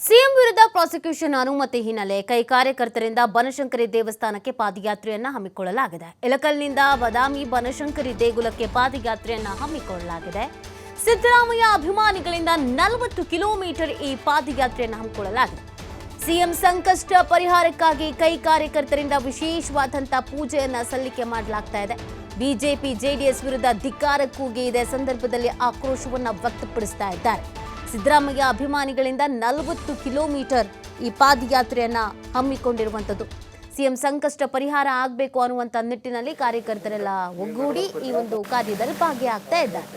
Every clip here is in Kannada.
ಸಿಎಂ ವಿರುದ್ಧ ಪ್ರಾಸಿಕ್ಯೂಷನ್ ಅನುಮತಿ ಹಿನ್ನೆಲೆ ಕೈ ಕಾರ್ಯಕರ್ತರಿಂದ ಬನಶಂಕರಿ ದೇವಸ್ಥಾನಕ್ಕೆ ಪಾದಯಾತ್ರೆಯನ್ನ ಹಮ್ಮಿಕೊಳ್ಳಲಾಗಿದೆ. ಇಳಕಲ್ನಿಂದ ಬಾದಾಮಿ ಬನಶಂಕರಿ ದೇಗುಲಕ್ಕೆ ಪಾದಯಾತ್ರೆಯನ್ನ ಹಮ್ಮಿಕೊಳ್ಳಲಾಗಿದೆ. ಸಿದ್ದರಾಮಯ್ಯ ಅಭಿಮಾನಿಗಳಿಂದ 40 ಕಿಲೋಮೀಟರ್ ಈ ಪಾದಯಾತ್ರೆಯನ್ನು ಹಮ್ಮಿಕೊಳ್ಳಲಾಗಿದೆ. ಸಿಎಂ ಸಂಕಷ್ಟ ಪರಿಹಾರಕ್ಕಾಗಿ ಕೈ ಕಾರ್ಯಕರ್ತರಿಂದ ವಿಶೇಷವಾದಂತಹ ಪೂಜೆಯನ್ನ ಸಲ್ಲಿಕೆ ಮಾಡಲಾಗ್ತಾ ಇದೆ. ಬಿಜೆಪಿ ಜೆಡಿಎಸ್ ವಿರುದ್ಧ ಧಿಕ್ಕಾರ ಕೂಗಿ ಇದೇ ಸಂದರ್ಭದಲ್ಲಿ ಆಕ್ರೋಶವನ್ನ ವ್ಯಕ್ತಪಡಿಸ್ತಾ ಇದ್ದಾರೆ. ಸಿದ್ದರಾಮಯ್ಯ ಅಭಿಮಾನಿಗಳಿಂದ 40 ಕಿಲೋಮೀಟರ್ ಈ ಪಾದಯಾತ್ರೆಯನ್ನ ಹಮ್ಮಿಕೊಂಡಿರುವಂಥದ್ದು. ಸಿಎಂ ಸಂಕಷ್ಟ ಪರಿಹಾರ ಆಗಬೇಕು ಅನ್ನುವಂಥ ನಿಟ್ಟಿನಲ್ಲಿ ಕಾರ್ಯಕರ್ತರೆಲ್ಲ ಒಗ್ಗೂಡಿ ಈ ಒಂದು ಕಾರ್ಯದಲ್ಲಿ ಭಾಗಿಯಾಗ್ತಾ ಇದ್ದಾರೆ.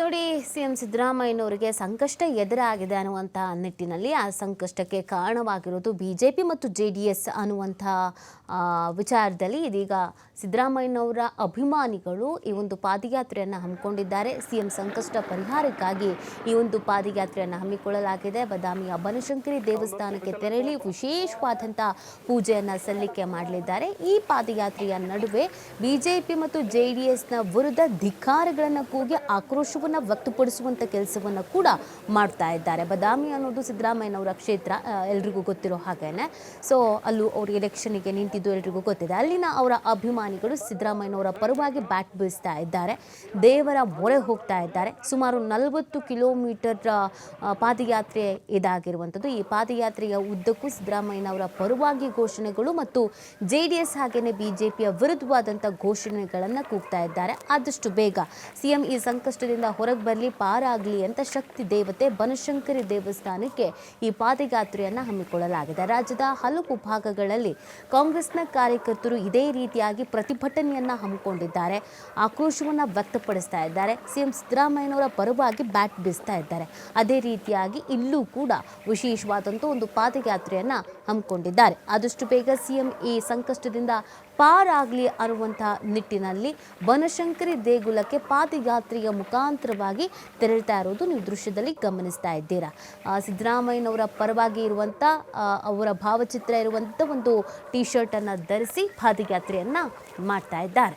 ನೋಡಿ, ಸಿಎಂ ಸಿದ್ದರಾಮಯ್ಯನವರಿಗೆ ಸಂಕಷ್ಟ ಎದುರಾಗಿದೆ ಅನ್ನುವಂಥ ನಿಟ್ಟಿನಲ್ಲಿ ಆ ಸಂಕಷ್ಟಕ್ಕೆ ಕಾರಣವಾಗಿರೋದು ಬಿಜೆಪಿ ಮತ್ತು ಜೆಡಿಎಸ್ ಅನ್ನುವಂಥ ವಿಚಾರದಲ್ಲಿ ಇದೀಗ ಸಿದ್ದರಾಮಯ್ಯನವರ ಅಭಿಮಾನಿಗಳು ಈ ಒಂದು ಪಾದಯಾತ್ರೆಯನ್ನು ಹಮ್ಮಿಕೊಂಡಿದ್ದಾರೆ. ಸಿಎಂ ಸಂಕಷ್ಟ ಪರಿಹಾರಕ್ಕಾಗಿ ಈ ಒಂದು ಪಾದಯಾತ್ರೆಯನ್ನು ಹಮ್ಮಿಕೊಳ್ಳಲಾಗಿದೆ. ಬಾದಾಮಿಯ ಬನಶಂಕರಿ ದೇವಸ್ಥಾನಕ್ಕೆ ತೆರಳಿ ವಿಶೇಷವಾದಂಥ ಪೂಜೆಯನ್ನು ಸಲ್ಲಿಕೆ ಮಾಡಲಿದ್ದಾರೆ. ಈ ಪಾದಯಾತ್ರೆಯ ನಡುವೆ ಬಿಜೆಪಿ ಮತ್ತು ಜೆಡಿಎಸ್ನ ವಿರುದ್ಧ ಧಿಕ್ಕಾರಗಳನ್ನು ಕೂಗಿ ಆಕ್ರೋಶವನ್ನು ವ್ಯಕ್ತಪಡಿಸುವಂಥ ಕೆಲಸವನ್ನು ಕೂಡ ಮಾಡ್ತಾ ಇದ್ದಾರೆ. ಬಾದಾಮಿ ಅನ್ನೋದು ಸಿದ್ದರಾಮಯ್ಯನವರ ಕ್ಷೇತ್ರ, ಎಲ್ರಿಗೂ ಗೊತ್ತಿರೋ ಹಾಗೇನೆ. ಸೊ ಅಲ್ಲೂ ಅವರು ಎಲೆಕ್ಷನ್ಗೆ ನಿಂತಿದ್ದು ಎಲ್ರಿಗೂ ಗೊತ್ತಿದೆ. ಅಲ್ಲಿನ ಅವರ ಅಭಿಮಾನಿಗಳು ಸಿದ್ದರಾಮಯ್ಯನವರ ಪರವಾಗಿ ಬ್ಯಾಟ್ ಬೀಸ್ತಾ ಇದ್ದಾರೆ, ದೇವರ ಮೊರೆ ಹೋಗ್ತಾ ಇದ್ದಾರೆ. ಸುಮಾರು 40 ಕಿಲೋಮೀಟರ್ ಪಾದಯಾತ್ರೆ ಇದಾಗಿರುವಂಥದ್ದು. ಈ ಪಾದಯಾತ್ರೆಯ ಉದ್ದಕ್ಕೂ ಸಿದ್ದರಾಮಯ್ಯನವರ ಪರವಾಗಿ ಘೋಷಣೆಗಳು ಮತ್ತು ಜೆಡಿಎಸ್ ಹಾಗೇನೆ ಬಿಜೆಪಿಯ ವಿರುದ್ಧವಾದಂಥ ಘೋಷಣೆಗಳನ್ನು ಕೂಗ್ತಾ ಇದ್ದಾರೆ. ಆದಷ್ಟು ಬೇಗ ಸಿಎಂ ಈ ಸಂಕಷ್ಟದಿಂದ ಹೊರಗೆ ಬರಲಿ, ಪಾರಾಗಲಿ ಅಂತ ಶಕ್ತಿ ದೇವತೆ ಬನಶಂಕರಿ ದೇವಸ್ಥಾನಕ್ಕೆ ಈ ಪಾದಯಾತ್ರೆಯನ್ನು ಹಮ್ಮಿಕೊಳ್ಳಲಾಗಿದೆ. ರಾಜ್ಯದ ಹಲವು ಭಾಗಗಳಲ್ಲಿ ಕಾಂಗ್ರೆಸ್ನ ಕಾರ್ಯಕರ್ತರು ಇದೇ ರೀತಿಯಾಗಿ ಪ್ರತಿಭಟನೆಯನ್ನ ಹಮ್ಮಿಕೊಂಡಿದ್ದಾರೆ, ಆಕ್ರೋಶವನ್ನು ವ್ಯಕ್ತಪಡಿಸ್ತಾ ಇದ್ದಾರೆ. ಸಿಎಂ ಸಿದ್ದರಾಮಯ್ಯನವರ ಪರವಾಗಿ ಬ್ಯಾಟ್ ಬೀಸ್ತಾ ಇದ್ದಾರೆ. ಅದೇ ರೀತಿಯಾಗಿ ಇಲ್ಲೂ ಕೂಡ ವಿಶೇಷವಾದಂಥ ಒಂದು ಪಾದಯಾತ್ರೆಯನ್ನು ಹಮ್ಮಿಕೊಂಡಿದ್ದಾರೆ. ಆದಷ್ಟು ಬೇಗ ಸಿಎಂ ಈ ಸಂಕಷ್ಟದಿಂದ ಪಾರಾಗಲಿ ಅನ್ನುವಂಥ ನಿಟ್ಟಿನಲ್ಲಿ ಬನಶಂಕರಿ ದೇಗುಲಕ್ಕೆ ಪಾದಯಾತ್ರೆಯ ಮುಖಾಂತರವಾಗಿ ತೆರಳ್ತಾ ಇರೋದು ನೀವು ದೃಶ್ಯದಲ್ಲಿ ಗಮನಿಸ್ತಾ ಇದ್ದೀರಾ. ಸಿದ್ದರಾಮಯ್ಯನವರ ಪರವಾಗಿ ಇರುವಂಥ ಅವರ ಭಾವಚಿತ್ರ ಇರುವಂಥ ಒಂದು ಟಿ ಶರ್ಟನ್ನು ಧರಿಸಿ ಪಾದಯಾತ್ರೆಯನ್ನು ಮಾಡ್ತಾ ಇದ್ದಾರೆ.